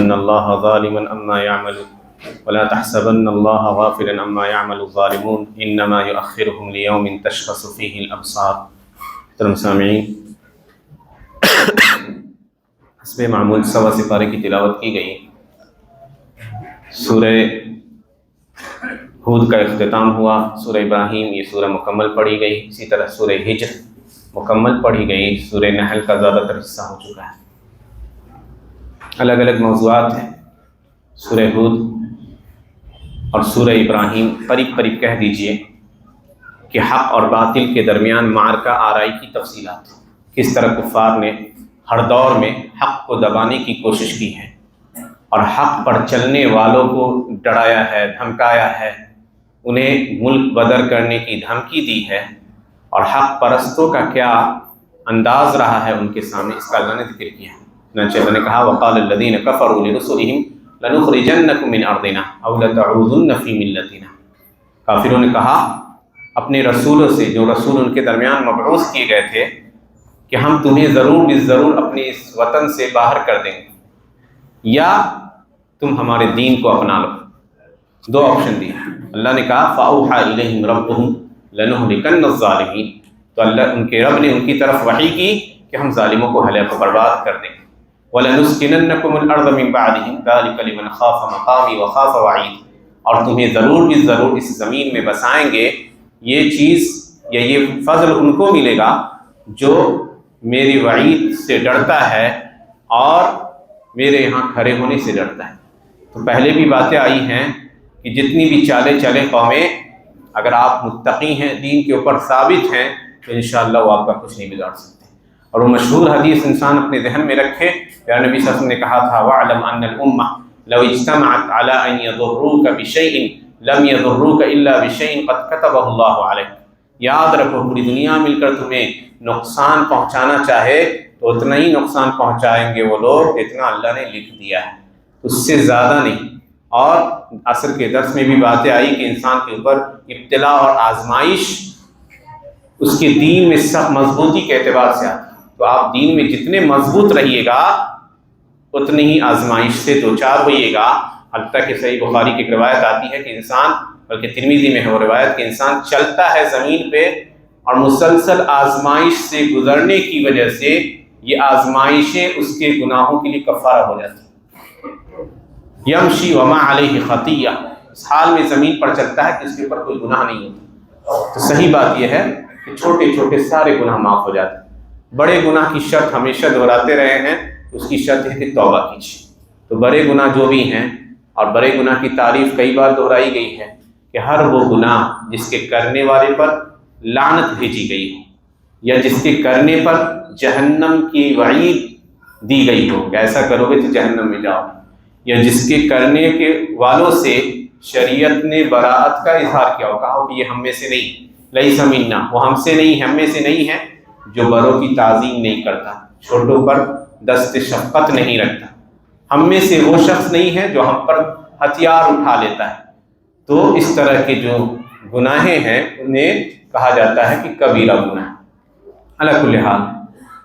تحسبن اللہ ظالما عما يعمل ولا تحسبن اللہ غافلا عما يعمل الظالمون انما يؤخرهم ليوم تشخص فيه الابصار۔ محترم سامعین، حسب معمول سوا سپارے کی تلاوت کی گئی۔ سورہ ہود کا اختتام ہوا، سورہ ابراہیم یہ سورہ مکمل پڑھی گئی، اسی طرح سورہ ہجر مکمل پڑھی گئی، سورہ نحل کا زیادہ تر حصہ ہو چکا ہے۔ الگ الگ موضوعات ہیں۔ سورہ ہود اور سورہ ابراہیم قریب قریب کہہ دیجئے کہ حق اور باطل کے درمیان معرکہ آرائی کی تفصیلات، کس طرح کفار نے ہر دور میں حق کو دبانے کی کوشش کی ہے اور حق پر چلنے والوں کو ڈرایا ہے، دھمکایا ہے، انہیں ملک بدر کرنے کی دھمکی دی ہے، اور حق پرستوں کا کیا انداز رہا ہے ان کے سامنے، اس کا اللہ نے ذکر کیا ہے۔ چنانچہ اللہ نے کہا وَقَالَ الَّذِينَ كَفَرُوا لِرُسُلِهِمْ لَنُخْرِجَنَّكُمْ مِنْ أَرْضِنَا أَوْ لَتَعُودُنَّ فِي مِلَّتِنَا۔ کافروں نے کہا اپنے رسولوں سے، جو رسول ان کے درمیان مبعوث کیے گئے تھے، کہ ہم تمہیں ضرور ضرور اپنے اس وطن سے باہر کر دیں گے یا تم ہمارے دین کو اپنا لو۔ دو آپشن دیے۔ اللہ نے کہا فَأَوْحَىٰ إِلَيْهِمْ رَبُّهُمْ لَنُهْلِكَنَّ الظَّالِمِينَ، تو اللہ ان کے رب نے ان کی طرف وحی کی کہ ہم ظالموں کو ہلاک و برباد کر دیں گے۔ وَلَنُسْكِنَنَّكُمُ الْأَرْضَ مِنْ بَعْدِهِمْ ذَلِكَ لِمَنْ خَافَ مَقَامِي وَخَافَ وَعِيدِ، اور تمہیں ضرور اس زمین میں بسائیں گے۔ یہ چیز یا یہ فضل ان کو ملے گا جو میری وعید سے ڈرتا ہے اور میرے یہاں کھڑے ہونے سے ڈرتا ہے۔ تو پہلے بھی باتیں آئی ہیں کہ جتنی بھی چالیں چلیں قومیں، اگر آپ متقی ہیں، دین کے اوپر ثابت ہیں، تو انشاءاللہ وہ آپ کا کچھ نہیں بگاڑ سکتے۔ اور وہ مشہور حدیث انسان اپنے ذہن میں رکھے، پیارے نبی صلی اللہ علیہ وسلم نے کہا تھا وَاعْلَمْ أَنَّ الْأُمَّةَ لَوْ اجْتَمَعَتْ عَلَىٰ أَنْ يَضُرُّوكَ بِشَيْءٍ لَمْ يَضُرُّوكَ إِلَّا بِشَيْءٍ قَدْ كَتَبَهُ اللَّهُ عَلَيْكَ۔ یاد رکھو پوری دنیا مل کر تمہیں نقصان پہنچانا چاہے تو اتنا ہی نقصان پہنچائیں گے وہ لوگ جتنا اللہ نے لکھ دیا ہے، اس سے زیادہ نہیں۔ اور عصر کے درس میں بھی باتیں آئی کہ انسان کے اوپر ابتلا اور آزمائش اس کے دین میں سخت مضبوطی کے اعتبار سے آتی ہے، تو آپ دین میں جتنے مضبوط رہیے گا اتنی ہی آزمائش سے دوچار ہوئیے گا۔ حتیٰ کہ صحیح بخاری کی ایک روایت آتی ہے کہ انسان، بلکہ ترمذی میں ہے وہ روایت، کہ انسان چلتا ہے زمین پہ اور مسلسل آزمائش سے گزرنے کی وجہ سے یہ آزمائشیں اس کے گناہوں کے لیے کفارہ ہو جاتی ہیں۔ یمشی وما علیہ خطیہ، اس حال میں زمین پر چلتا ہے کہ اس کے اوپر کوئی گناہ نہیں ہوتا۔ تو صحیح بات یہ ہے کہ چھوٹے چھوٹے سارے گناہ معاف ہو جاتے ہیں۔ بڑے گناہ کی شرط ہمیشہ دہراتے رہے ہیں، اس کی شرط ہے کہ توبہ کیجیے۔ تو بڑے گناہ جو بھی ہیں، اور بڑے گناہ کی تعریف کئی بار دہرائی گئی ہے کہ ہر وہ گناہ جس کے کرنے والے پر لعنت بھیجی گئی ہو، یا جس کے کرنے پر جہنم کی وعید دی گئی ہو کہ ایسا کرو گے تو جہنم میں جاؤ، یا جس کے کرنے کے والوں سے شریعت نے براءت کا اظہار کیا ہو، کہا ہو کہ یہ ہم میں سے نہیں، لیس منا، وہ ہم سے نہیں، ہم میں سے نہیں ہے، جو بڑوں کی تعظیم نہیں کرتا، چھوٹوں پر دست شفقت نہیں رکھتا، ہم میں سے وہ شخص نہیں ہے جو ہم پر ہتھیار اٹھا لیتا ہے۔ تو اس طرح کے جو گناہیں ہیں انہیں کہا جاتا ہے کہ کبیرہ گناہ۔ علی کل حال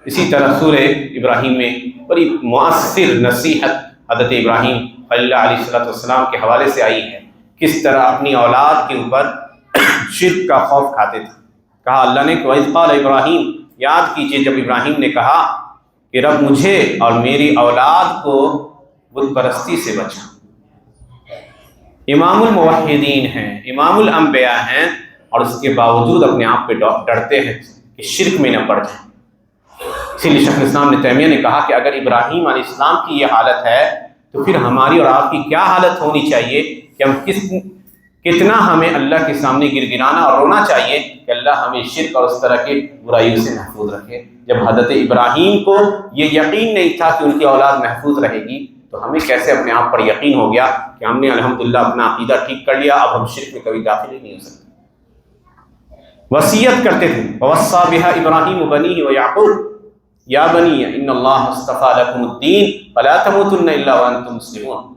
اسی طرح سورہ ابراہیم میں بڑی مؤثر نصیحت حضرت ابراہیم خلیل اللہ علیہ السلام کے حوالے سے آئی ہے، کس طرح اپنی اولاد کے اوپر شرک کا خوف کھاتے تھے۔ کہا اللہ نے وَإِذْ قَالَ ابراہیم، یاد کیجئے جب ابراہیم نے کہا کہ رب مجھے اور میری اولاد کو بت پرستی سے بچا۔ امام الموحدین ہیں، امام الانبیاء ہیں، اور اس کے باوجود اپنے آپ پہ ڈرتے ہیں کہ شرک میں نہ پڑ جائیں۔ اسی لیے شیخ الاسلام ابن تیمیہ نے کہا کہ اگر ابراہیم علیہ السلام کی یہ حالت ہے تو پھر ہماری اور آپ کی کیا حالت ہونی چاہیے کہ ہم کتنا ہمیں اللہ کے سامنے گر گرانا اور رونا چاہیے کہ اللہ ہمیں شرک اور اس طرح کے برائیوں سے محفوظ رکھے۔ جب حضرت ابراہیم کو یہ یقین نہیں تھا کہ ان کی اولاد محفوظ رہے گی، تو ہمیں کیسے اپنے آپ پر یقین ہو گیا کہ ہم نے الحمدللہ اپنا عقیدہ ٹھیک کر لیا، اب ہم شرک میں کبھی داخل ہی نہیں ہو سکتے۔ وصیت کرتے تھے وَوَصَّىٰ بِهَا إِبْرَاهِيمُ بَنِيهِ وَيَعْقُوبُ یا بنی ان اللہ اصطفیٰ لکم الدین فلا تموتن الا وانتم مسلمون۔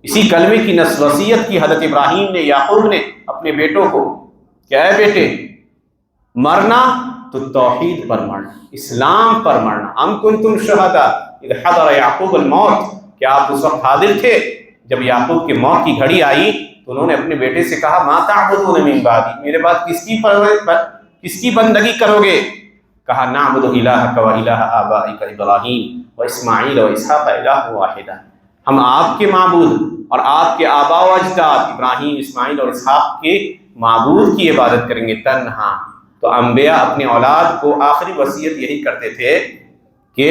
اسی کلمے کی وصیت کی حضرت ابراہیم نے، یعقوب نے اپنے بیٹوں کو، کیا ہے بیٹے، مرنا تو توحید پر مرنا، اسلام پر مرنا۔ ام کنتم شہداء اذ حضر یعقوب الموت، کیا آپ اس وقت حاضر تھے جب یعقوب کی موت کی گھڑی آئی تو انہوں نے اپنے بیٹے سے کہا ما تعبدون من بعدی، میرے بعد کس کی بندگی کرو گے؟ کہا نعبد الہک و الہ آبائک ابراہیم و اسماعیل و اسحاق الہ واحدہ، ہم آپ کے معبود اور آپ کے آباء و اجداد ابراہیم، اسماعیل اور اسحاق کے معبود کی عبادت کریں گے تنہا۔ تو انبیاء اپنی اولاد کو آخری وصیت یہی کرتے تھے کہ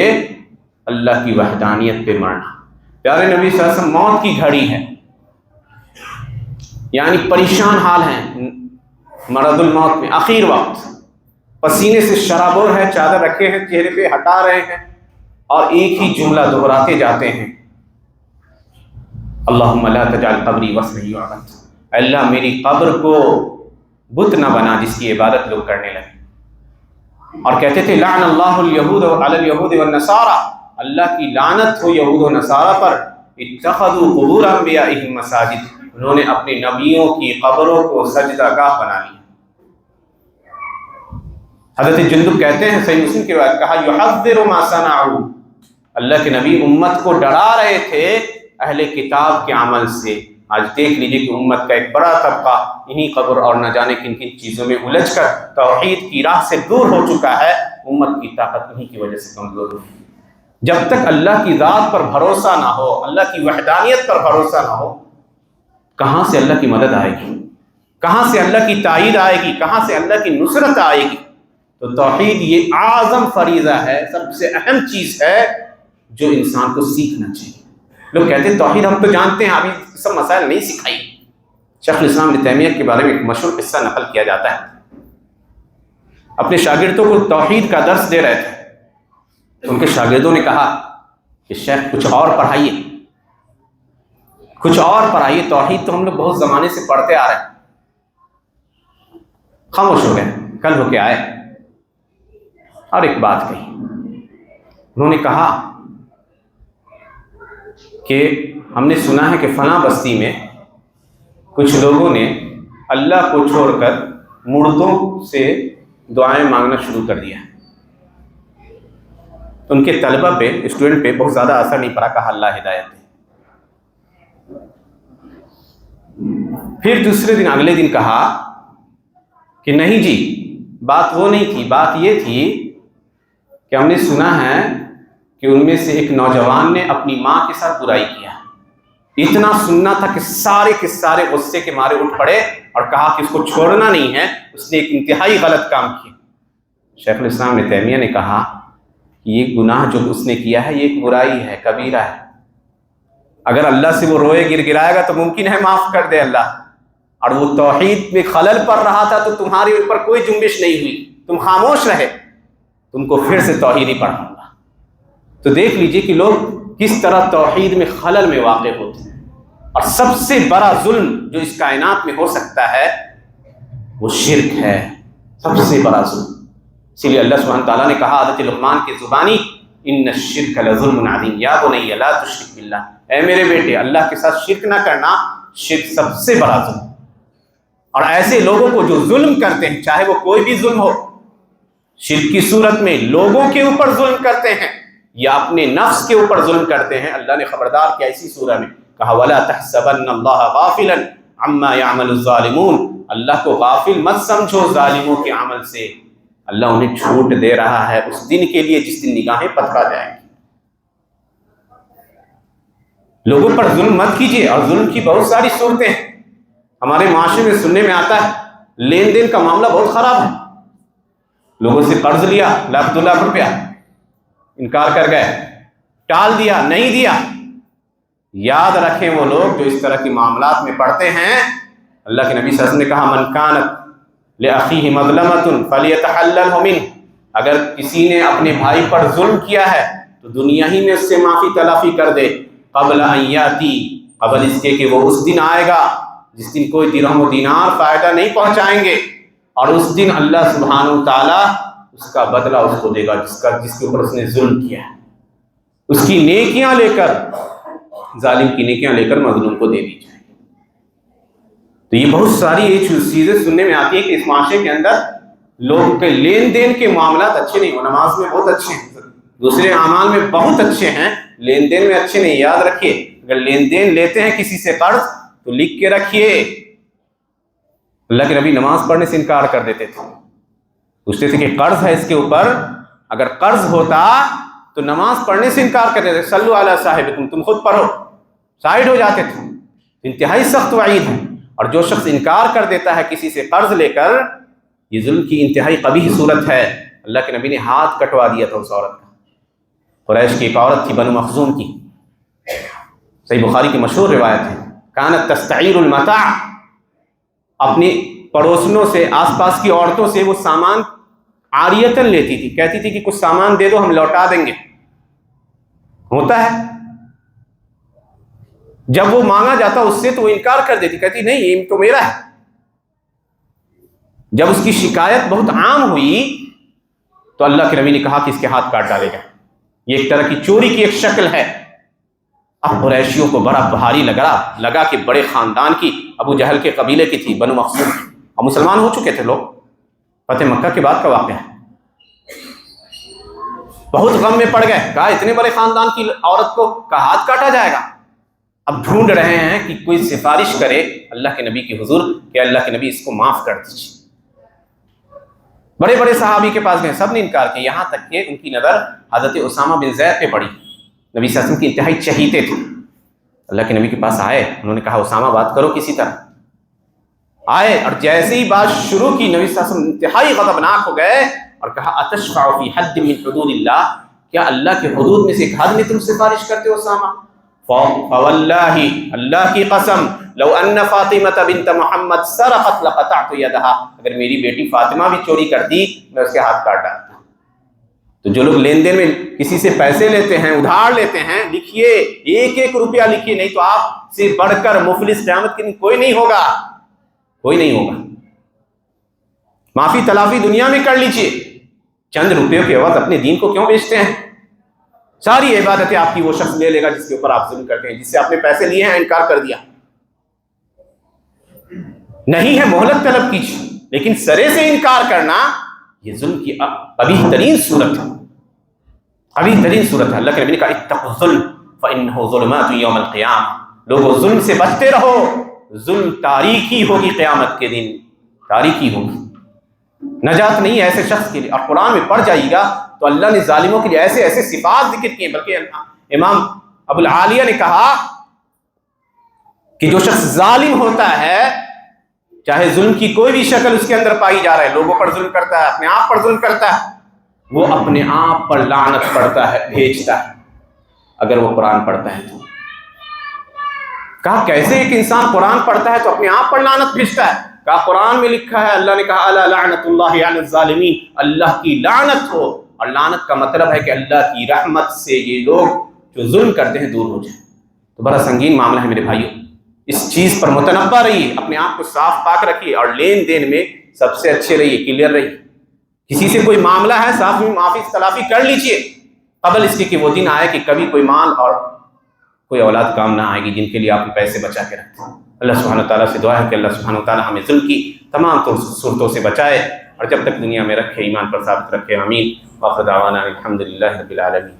اللہ کی وحدانیت پہ مرنا۔ پیارے نبی صلی اللہ علیہ وسلم موت کی گھڑی ہے، یعنی پریشان حال ہیں، مرض الموت میں آخر وقت، پسینے سے شرابور ہے، چادر رکھے ہیں چہرے پہ، ہٹا رہے ہیں اور ایک ہی جملہ دہراتے جاتے ہیں، اللہم لا تجعل قبری وثنا یعبد، اللہ میری قبر کو بت نہ بنا جس کی عبادت لوگ کرنے لگے۔ اور کہتے تھے لعن اللہ الیہود علی الیہود والنصارى، اللہ کی لعنت ہو یہود و نصارہ پر، اتخذوا قبور انبیائہم مساجد، انہوں نے اپنے نبیوں کی قبروں کو سجدہ گاہ بنا لیا۔ حضرت جندب کہتے ہیں صحیح مسلم کی روایت، کہا یحذر ما صنعوا، اللہ کے نبی امت کو ڈرا رہے تھے اہل کتاب کے عمل سے۔ آج دیکھ لیجئے کہ امت کا ایک بڑا طبقہ انہی قبر اور نہ جانے کن کن چیزوں میں الجھ کر توحید کی راہ سے دور ہو چکا ہے۔ امت کی طاقت انہی کی وجہ سے کمزور ہوئی۔ جب تک اللہ کی ذات پر بھروسہ نہ ہو، اللہ کی وحدانیت پر بھروسہ نہ ہو، کہاں سے اللہ کی مدد آئے گی؟ کہاں سے اللہ کی تائید آئے گی؟ کہاں سے اللہ کی نصرت آئے گی؟ تو توحید یہ اعظم فریضہ ہے، سب سے اہم چیز ہے جو انسان کو سیکھنا چاہیے۔ لوگ کہتے ہیں توحید ہم تو جانتے ہیں، ابھی سب مسائل نہیں سکھائی۔ شیخ الاسلام ابن تیمیہ کے بارے میں ایک مشہور قصہ نقل کیا جاتا ہے۔ اپنے شاگردوں کو توحید کا درس دے رہے تھے، ان کے شاگردوں نے کہا کہ شیخ کچھ اور پڑھائیے، کچھ اور پڑھائیے، توحید تو ہم لوگ بہت زمانے سے پڑھتے آ رہے ہیں۔ خاموش ہو گئے، کل ہو کے آئے اور ایک بات کہی، انہوں نے کہا کہ ہم نے سنا ہے کہ فلاں بستی میں کچھ لوگوں نے اللہ کو چھوڑ کر مردوں سے دعائیں مانگنا شروع کر دیا۔ ان کے طلبہ پہ، اسٹوڈنٹ پہ بہت زیادہ اثر نہیں پڑا، کہا اللہ ہدایت دے۔ پھر دوسرے دن، اگلے دن کہا کہ نہیں جی، بات وہ نہیں تھی، بات یہ تھی کہ ہم نے سنا ہے کہ ان میں سے ایک نوجوان نے اپنی ماں کے ساتھ برائی کیا۔ اتنا سننا تھا کہ سارے غصے کے مارے اٹھ پڑے اور کہا کہ اس کو چھوڑنا نہیں ہے، اس نے ایک انتہائی غلط کام کیا۔ شیخ الاسلام ابن تیمیہ نے کہا کہ یہ گناہ جو اس نے کیا ہے یہ ایک برائی ہے، کبیرہ ہے۔ اگر اللہ سے وہ روئے گر گرائے گا تو ممکن ہے معاف کر دے اللہ، اور وہ توحید میں خلل پڑ رہا تھا تو تمہارے اوپر کوئی جنبش نہیں ہوئی، تم خاموش رہے، تم کو پھر سے توحید ہی پڑھاؤں گا۔ تو دیکھ لیجئے کہ لوگ کس طرح توحید میں خلل میں واقع ہوتے ہیں۔ اور سب سے بڑا ظلم جو اس کائنات میں ہو سکتا ہے وہ شرک ہے، سب سے بڑا ظلم۔ اسی لیے اللہ سبحانہ تعالیٰ نے کہا حضرت لقمان کی زبانی، ان الشرک لظلم عظیم یا بنی لا تشرک باللہ، اے میرے بیٹے اللہ کے ساتھ شرک نہ کرنا، شرک سب سے بڑا ظلم۔ اور ایسے لوگوں کو جو ظلم کرتے ہیں، چاہے وہ کوئی بھی ظلم ہو، شرک کی صورت میں لوگوں کے اوپر ظلم کرتے ہیں یا اپنے نفس کے اوپر ظلم کرتے ہیں، اللہ نے خبردار کیا اسی سورہ میں، کہا وَلَا تَحْسَبَنَّ اللَّهَ غَافِلًا عَمَّا يَعْمَلُ الظَّالِمُونَ، اللہ کو غافل مت سمجھو ظالموں کے عمل سے، اللہ انہیں چھوٹ دے رہا ہے اس دن کے لیے جس دن نگاہیں پتھرا جائیں گی۔ لوگوں پر ظلم مت کیجیے، اور ظلم کی بہت ساری صورتیں ہیں۔ ہمارے معاشرے میں سننے میں آتا ہے لین دین کا معاملہ بہت خراب ہے، لوگوں سے قرض لیا لاکھ 2 لاکھ روپیہ، انکار کر گئے، ٹال دیا، نہیں دیا۔ یاد رکھیں وہ لوگ جو اس طرح کے معاملات میں پڑتے ہیں، اللہ کے نبی صلی اللہ علیہ وسلم نے کہا من کانت لأخیہ مظلمۃ فلیتحللہ منہ، اگر کسی نے اپنے بھائی پر ظلم کیا ہے تو دنیا ہی میں اس سے معافی تلافی کر دے، قبل ان یاتی، قبل اس کے کہ وہ اس دن آئے گا جس دن کوئی درہم و دینار فائدہ نہیں پہنچائیں گے، اور اس دن اللہ سبحانہ وتعالیٰ اس کا بدلہ اس کو دے گا جس کے اوپر اس نے ظلم کیا ہے، اس کی نیکیاں لے کر، ظالم کی نیکیاں لے کر مظلوم کو دے دی جائیں۔ تو یہ بہت ساری یہ چیزیں سننے میں آتی ہیں کہ اس معاشرے کے اندر لوگ کے لین دین کے معاملات اچھے نہیں ہو، نماز میں بہت اچھے ہیں، دوسرے اعمال میں بہت اچھے ہیں، لین دین میں اچھے نہیں. یاد رکھیے اگر لین دین لیتے ہیں کسی سے قرض تو لکھ کے رکھیے. اللہ کے نبی نماز پڑھنے سے انکار کر دیتے تھے، پوچھتے تھے کہ قرض ہے اس کے اوپر، اگر قرض ہوتا تو نماز پڑھنے سے انکار کر دیتے. صلو علی صاحبکم، تم خود پڑھو، سائڈ ہو جاتے تھے. انتہائی سخت وعید ہے. اور جو شخص انکار کر دیتا ہے کسی سے قرض لے کر، یہ ظلم کی انتہائی قبیح صورت ہے. اللہ کے نبی نے ہاتھ کٹوا دیا تھا اس عورت کا. قریش کی ایک عورت تھی بنو مخزوم کی، صحیح بخاری کی مشہور روایت ہے. کانت تستعیر المتاع، اپنی پڑوسنوں سے، آس پاس کی عورتوں سے وہ سامان عاریتاً لیتی تھی، کہتی تھی کہ کچھ سامان دے دو ہم لوٹا دیں گے. ہوتا ہے جب وہ مانگا جاتا اس سے تو وہ انکار کر دیتی، کہتی نہیں یہ تو میرا ہے. جب اس کی شکایت بہت عام ہوئی تو اللہ کے نبی نے کہا کہ اس کے ہاتھ کاٹ ڈالے گا. یہ ایک طرح کی چوری کی ایک شکل ہے. اب قریشیوں کو بڑا بھاری لگا کہ بڑے خاندان کی، ابو جہل کے قبیلے کی تھی، بنو مخزوم کی، اور مسلمان ہو چکے تھے لوگ. فتح مکہ کے بعد کا واقعہ ہے. بہت غم میں پڑ گئے، کہا اتنے بڑے خاندان کی عورت کو کا ہاتھ کاٹا جائے گا. اب ڈھونڈ رہے ہیں کہ کوئی سفارش کرے اللہ کے نبی کی حضور کہ اللہ کے نبی اس کو معاف کر دیجیے. بڑے بڑے صحابی کے پاس گئے، سب نے انکار کیا، یہاں تک کہ ان کی نظر حضرت اسامہ بن زید پہ پڑی. نبی صلی اللہ علیہ وسلم کی انتہائی چہیتے تھے. اللہ کے نبی کے پاس آئے، انہوں نے کہا اسامہ بات کرو کسی طرح. آئے اور جیسے ہی بات شروع کی نبی صلی اللہ علیہ وسلم انتہائی غضبناک ہو گئے اور کہا اتشفع فی حد من حدود اللہ، کیا اللہ کے حدود میں سے ایک حد میں تم سفارش کرتے ہو اسامہ؟ فواللہ، اللہ کی قسم، لو ان فاطمہ بنت محمد سرقت لقطعت یدہا، اگر میری بیٹی فاطمہ بھی چوری کرتی میں اس کے ہاتھ کاٹ ڈالتا. تو جو لوگ لین دین میں کسی سے پیسے لیتے ہیں، ادھار لیتے ہیں، لکھیے ایک ایک روپیہ لکھیے، نہیں تو آپ سے بڑھ کر مفلس قیامت کے دن کوئی نہیں ہوگا، کوئی نہیں ہوگا. معافی تلافی دنیا میں کر لیجیے، چند روپیوں کے عوض اپنے دین کو کیوں بیچتے ہیں؟ ساری عبادتیں آپ کی وہ شخص لے لے گا جس کے اوپر آپ ظلم کرتے ہیں، جس سے آپ نے پیسے لیے ہیں انکار کر دیا. نہیں ہے مہلت طلب کیجیے، لیکن سرے سے انکار کرنا یہ ظلم کی قبیح ترین صورت ہے، قبیح ترین صورت ہے. اللہ کے نبی نے کہا اتقوا الظلم فإنه ظلمات یوم القیامہ، لوگوں ظلم سے بچتے رہو، ظلم تاریکی ہوگی قیامت کے دن، تاریکی ہوگی. نجات نہیں ہے ایسے شخص کے لیے. اور قرآن میں پڑھ جائیے گا تو اللہ نے ظالموں کے لیے ایسے ایسے صفات ذکر کی ہیں. بلکہ امام ابو العالیہ نے کہا کہ جو شخص ظالم ہوتا ہے، چاہے ظلم کی کوئی بھی شکل اس کے اندر پائی جا رہا ہے، لوگوں پر ظلم کرتا ہے، اپنے آپ پر ظلم کرتا ہے، وہ اپنے آپ پر لعنت پڑتا ہے، بھیجتا ہے اگر وہ قرآن پڑھتا ہے تو. کہا کیسے ایک انسان قرآن پڑھتا ہے تو اپنے آپ پر لعنت بھیجتا ہے؟ کہا قرآن میں لکھا ہے، اللہ نے کہا الا لعنت اللہ علی الظالمین، اللہ کی لعنت ہو. اور لعنت کا مطلب ہے کہ اللہ کی رحمت سے یہ لوگ جو ظلم کرتے ہیں دور ہو جائیں. تو بڑا سنگین معاملہ ہے میرے بھائیوں. اس چیز پر متنبہ رہیے، اپنے آپ کو صاف پاک رکھیے، اور لین دین میں سب سے اچھے رہیے، کلیئر رہیے. کسی سے کوئی معاملہ ہے صاف میں معافی تلافی کر لیجئے قبل اس کے کہ وہ دن آئے کہ کبھی کوئی مال اور کوئی اولاد کام نہ آئے گی جن کے لیے آپ پیسے بچا کے رکھتے ہیں. اللہ سبحانہ تعالیٰ سے دعا ہے کہ اللہ سبحانہ تعالیٰ ہمیں ظلم کی تمام صورتوں سے بچائے اور جب تک دنیا میں رکھے ایمان پر ثابت رکھے. آمین. وآخر دعوانا الحمدللہ رب العالمین.